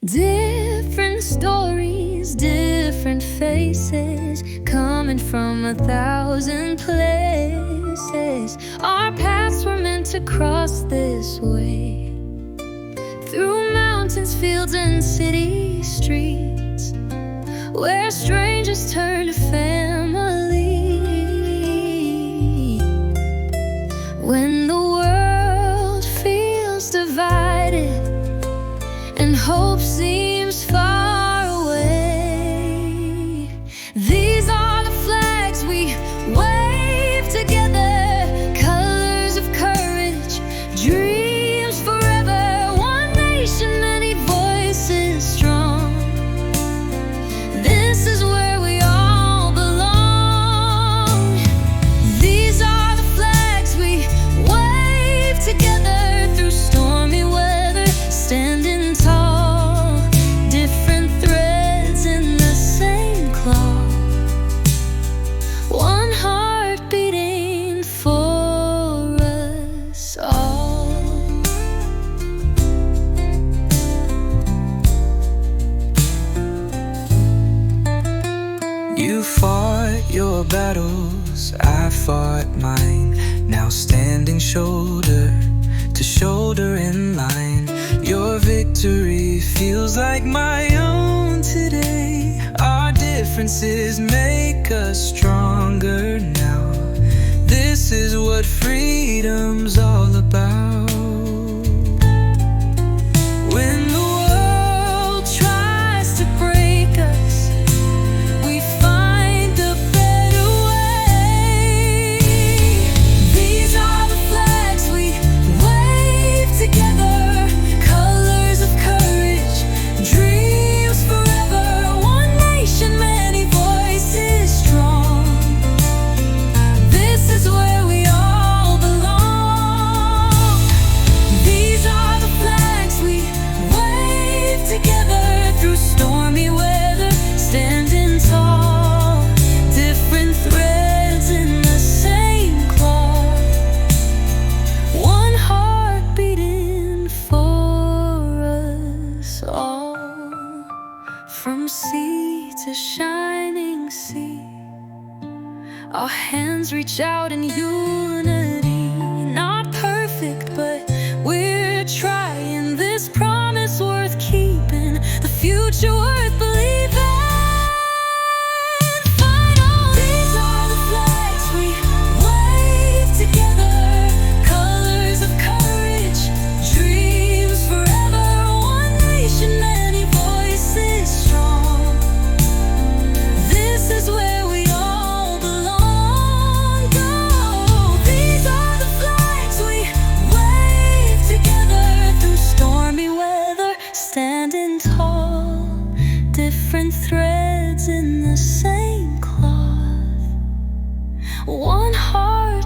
Different stories, different faces, coming from 1,000 places. Our paths were meant to cross this way, through mountains, fields, and city streets, where strangers turn to family. When the world feels divided and hope seems far away, these are the flags we wave together, colors of courage, dreams forever, one nation, many voices strong. This is where we all belong. These are the flags we wave together through stormy weather, standing tall, different threads in the same cloth, one heart beating for us all. You fought your battles, I fought mine, now standing shoulder to shoulder in line. Your victory feels like my own today. Our differences make us stronger now. This is what freedom's all about. When the world tries to break us, we find a better way. These are the flags we wave together, colors of courage, dreams forever, one nation, many voices strong. This is where we all belong. These are the flags we wave together through stormy weather, standing tall, different threads in the same cloth, one heart beating for us all. From sea to shining sea, our hands reach out in unity. Not perfect, but we're trying. This promise worth keeping, the future worth believing. Finally, these are the flags we wave together, colors of courage, dreams forever, one nation, many voices strong. This is where we all belong. Oh, these are the flags we wave together through stormy weather, standing tall, different threads in the same cloth, one heart